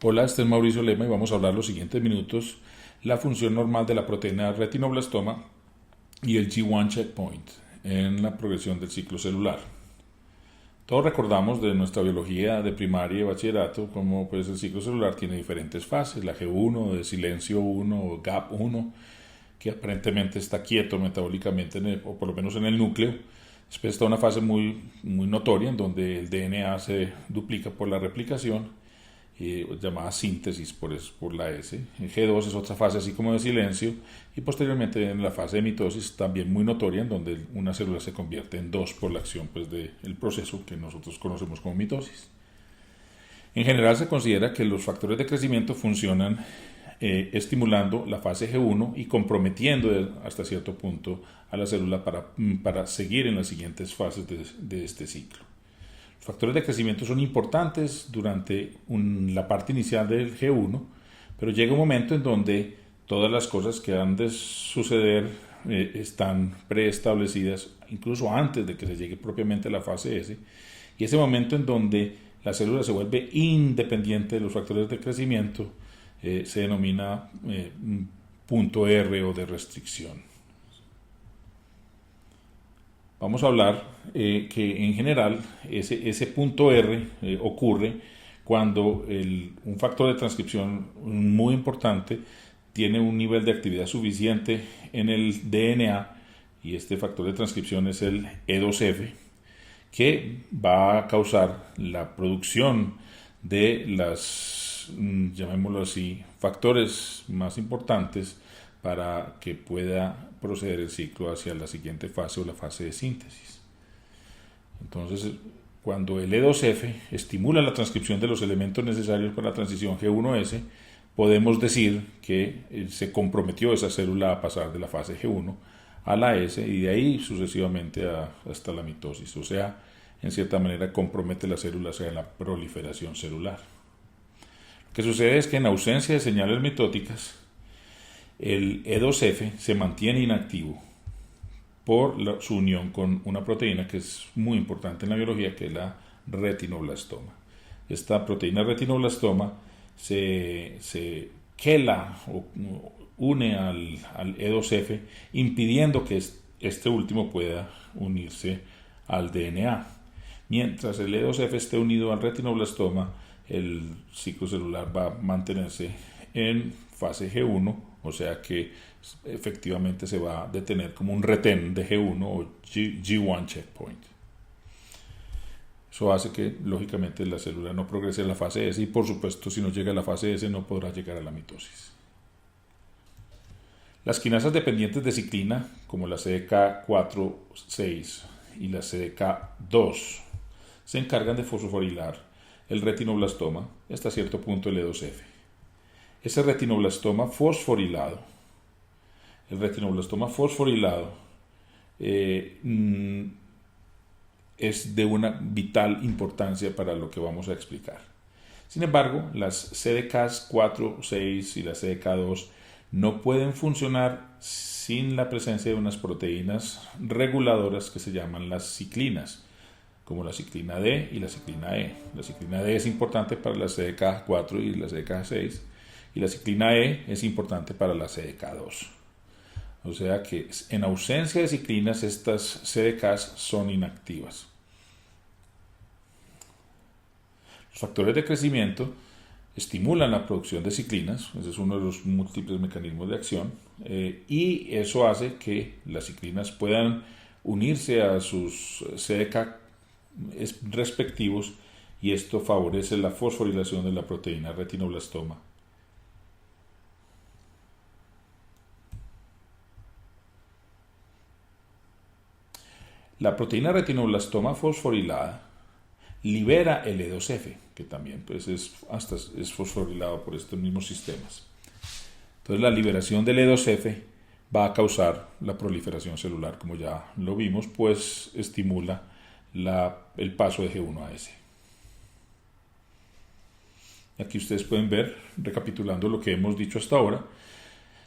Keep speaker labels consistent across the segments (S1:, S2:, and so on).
S1: Hola, este es Mauricio Lema y vamos a hablar los siguientes minutos la función normal de la proteína retinoblastoma y el G1 checkpoint en la progresión del ciclo celular. Todos recordamos de nuestra biología de primaria y bachillerato como pues el ciclo celular tiene diferentes fases, la G1, de silencio 1 o GAP 1, que aparentemente está quieto metabólicamente o por lo menos en el núcleo. Después está una fase muy notoria en donde el DNA se duplica por la replicación, llamada síntesis por la S. El G2 es otra fase así como de silencio, y posteriormente en la fase de mitosis también muy notoria en donde una célula se convierte en dos por la acción del proceso que nosotros conocemos como mitosis. En general se considera que los factores de crecimiento funcionan estimulando la fase G1 y comprometiendo hasta cierto punto a la célula para seguir en las siguientes fases de este ciclo. Los factores de crecimiento son importantes durante la parte inicial del G1, pero llega un momento en donde todas las cosas que han de suceder están preestablecidas incluso antes de que se llegue propiamente a la fase S, y ese momento en donde la célula se vuelve independiente de los factores de crecimiento se denomina punto R o de restricción. Vamos a hablar que en general ese punto R ocurre cuando un factor de transcripción muy importante tiene un nivel de actividad suficiente en el DNA, y este factor de transcripción es el E2F, que va a causar la producción de llamémoslo así, factores más importantes para que pueda proceder el ciclo hacia la siguiente fase o la fase de síntesis. Entonces, cuando el E2F estimula la transcripción de los elementos necesarios para la transición G1S, podemos decir que se comprometió esa célula a pasar de la fase G1 a la S y de ahí sucesivamente hasta la mitosis. O sea, en cierta manera compromete la célula hacia la proliferación celular. Lo que sucede es que en ausencia de señales mitóticas, el E2F se mantiene inactivo por su unión con una proteína que es muy importante en la biología, que es la retinoblastoma. Esta proteína retinoblastoma se quela o une al E2F, impidiendo que este último pueda unirse al DNA. Mientras el E2F esté unido al retinoblastoma, el ciclo celular va a mantenerse en fase G1, o sea que efectivamente se va a detener como un retén de G1 o G1 checkpoint. Eso hace que lógicamente la célula no progrese a la fase S, y por supuesto si no llega a la fase S no podrá llegar a la mitosis. Las quinasas dependientes de ciclina, como la CDK4/6 y la CDK2, se encargan de fosforilar el retinoblastoma hasta cierto punto el E2F. Ese retinoblastoma fosforilado, es de una vital importancia para lo que vamos a explicar. Sin embargo, las CDK4/6 y la CDK2 no pueden funcionar sin la presencia de unas proteínas reguladoras que se llaman las ciclinas, como la ciclina D y la ciclina E. La ciclina D es importante para la CDK4 y la CDK6, y la ciclina E es importante para la CDK2. O sea que en ausencia de ciclinas, estas CDKs son inactivas. Los factores de crecimiento estimulan la producción de ciclinas, ese es uno de los múltiples mecanismos de acción, y eso hace que las ciclinas puedan unirse a sus CDK respectivos, y esto favorece la fosforilación de la proteína retinoblastoma. La proteína retinoblastoma fosforilada libera el E2F, que también pues, es fosforilado por estos mismos sistemas. Entonces la liberación del E2F va a causar la proliferación celular, como ya lo vimos, pues estimula el paso de G1 a S. Aquí ustedes pueden ver, recapitulando lo que hemos dicho hasta ahora,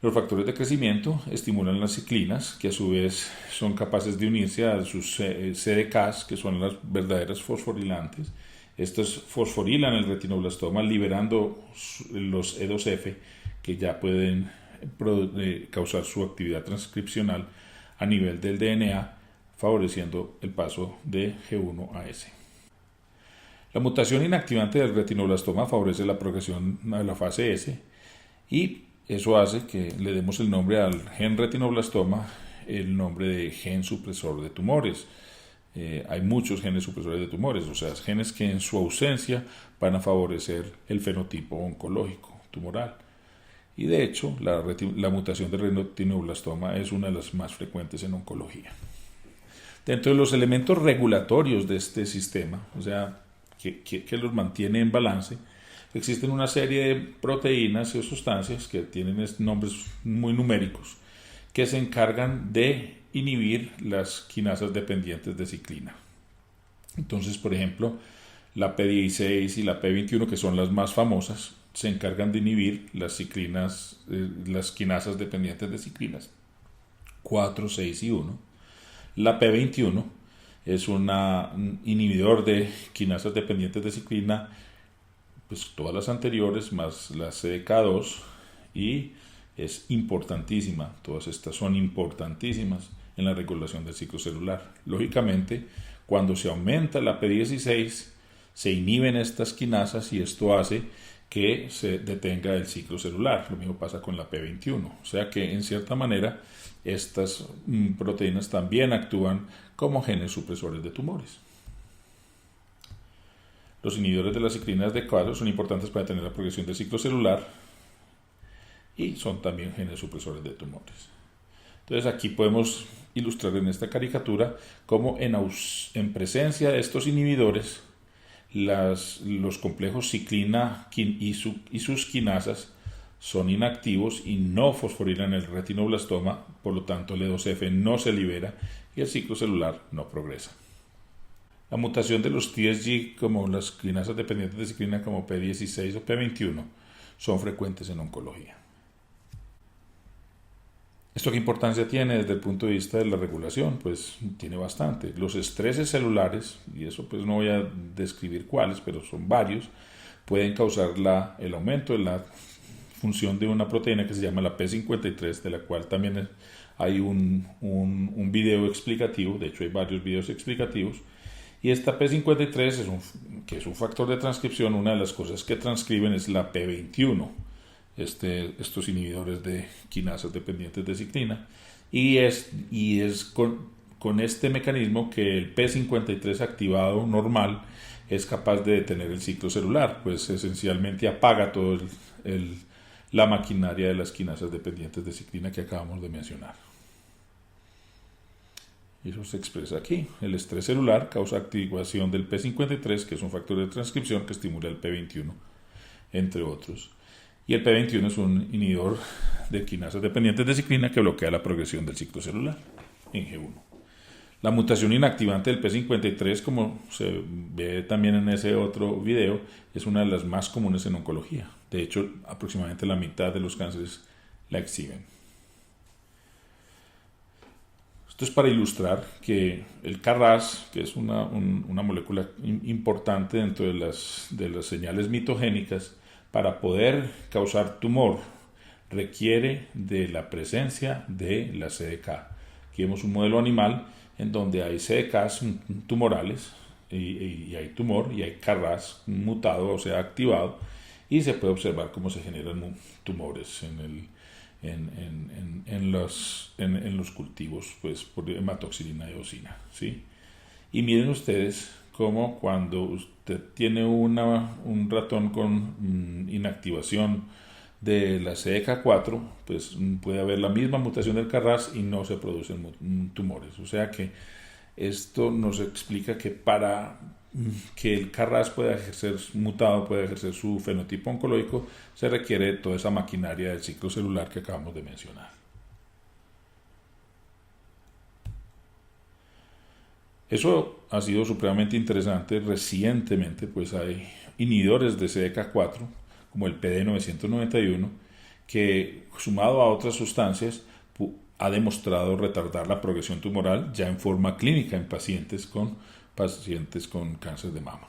S1: los factores de crecimiento estimulan las ciclinas, que a su vez son capaces de unirse a sus CDKs, que son las verdaderas fosforilantes. Estos fosforilan el retinoblastoma liberando los E2F que ya pueden causar su actividad transcripcional a nivel del DNA, favoreciendo el paso de G1 a S. La mutación inactivante del retinoblastoma favorece la progresión a la fase S y eso hace que le demos el nombre al gen retinoblastoma, el nombre de gen supresor de tumores. Hay muchos genes supresores de tumores, o sea, genes que en su ausencia van a favorecer el fenotipo oncológico tumoral. Y de hecho, la mutación del retinoblastoma es una de las más frecuentes en oncología. Dentro de los elementos regulatorios de este sistema, o sea, que los mantiene en balance, existen una serie de proteínas o sustancias que tienen nombres muy numéricos que se encargan de inhibir las quinasas dependientes de ciclina. Entonces, por ejemplo, la P16 y la P21, que son las más famosas, se encargan de inhibir las quinasas dependientes de ciclinas 4, 6 y 1. La P21 es un inhibidor de quinasas dependientes de ciclina, pues todas las anteriores más la CDK2, y es importantísima, todas estas son importantísimas en la regulación del ciclo celular. Lógicamente, cuando se aumenta la P16, se inhiben estas quinasas y esto hace que se detenga el ciclo celular. Lo mismo pasa con la P21. O sea que, en cierta manera, estas proteínas también actúan como genes supresores de tumores. Los inhibidores de las ciclinas D4 son importantes para detener la progresión del ciclo celular y son también genes supresores de tumores. Entonces aquí podemos ilustrar en esta caricatura cómo en presencia de estos inhibidores los complejos ciclina y sus quinasas son inactivos y no fosforilan el retinoblastoma, por lo tanto el E2F no se libera y el ciclo celular no progresa. La mutación de los TSG, como las quinasas dependientes de ciclina como P16 o P21, son frecuentes en oncología. ¿Esto qué importancia tiene desde el punto de vista de la regulación? Pues tiene bastante. Los estreses celulares, y eso pues no voy a describir cuáles, pero son varios, pueden causar el aumento de la función de una proteína que se llama la P53, de la cual también hay un video explicativo, de hecho hay varios videos explicativos, y esta P53 que es un factor de transcripción, una de las cosas que transcriben es la P21, estos inhibidores de quinasas dependientes de ciclina, y es con este mecanismo que el P53 activado normal es capaz de detener el ciclo celular, pues esencialmente apaga toda la maquinaria de las quinasas dependientes de ciclina que acabamos de mencionar. Y eso se expresa aquí. El estrés celular causa activación del P53, que es un factor de transcripción que estimula el P21, entre otros. Y el P21 es un inhibidor de quinasas dependientes de ciclina que bloquea la progresión del ciclo celular en G1. La mutación inactivante del P53, como se ve también en ese otro video, es una de las más comunes en oncología. De hecho, aproximadamente la mitad de los cánceres la exhiben. Esto es para ilustrar que el KRAS, que es una molécula importante dentro de las señales mitogénicas, para poder causar tumor requiere de la presencia de la CDK. Aquí vemos un modelo animal en donde hay CDKs tumorales y hay tumor y hay KRAS mutado, o sea, activado, y se puede observar cómo se generan tumores en los cultivos, pues, por hematoxilina y eosina, ¿sí? Y miren ustedes cómo cuando usted tiene un ratón con inactivación de la CDK4, pues puede haber la misma mutación del KRAS y no se producen tumores. O sea que esto nos explica que para que el KRAS pueda ejercer su fenotipo oncológico, se requiere toda esa maquinaria del ciclo celular que acabamos de mencionar. Eso ha sido supremamente interesante. Recientemente pues hay inhibidores de CDK4 como el PD991 que, sumado a otras sustancias, ha demostrado retardar la progresión tumoral ya en forma clínica en pacientes con cáncer de mama.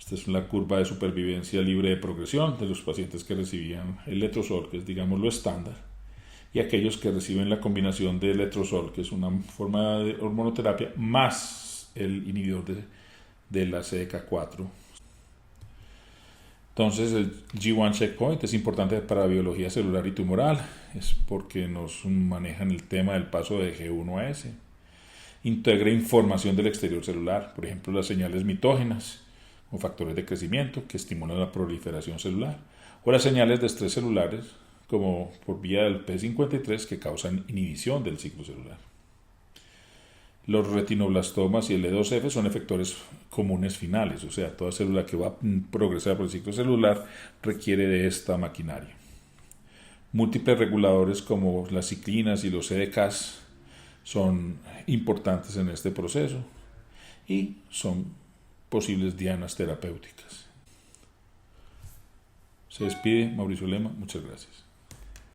S1: Esta es la curva de supervivencia libre de progresión de los pacientes que recibían el letrozol, que es, digamos, lo estándar, y aquellos que reciben la combinación de letrozol, que es una forma de hormonoterapia, más el inhibidor de la CDK4. Entonces el G1 checkpoint es importante para la biología celular y tumoral, es porque nos manejan el tema del paso de G1 a S. Integra información del exterior celular, por ejemplo las señales mitógenas o factores de crecimiento que estimulan la proliferación celular, o las señales de estrés celulares como por vía del P53 que causan inhibición del ciclo celular. Los retinoblastomas y el E2F son efectores comunes finales, o sea, toda célula que va a progresar por el ciclo celular requiere de esta maquinaria. Múltiples reguladores como las ciclinas y los CDKs son importantes en este proceso y son posibles dianas terapéuticas. Se despide Mauricio Lema, muchas gracias.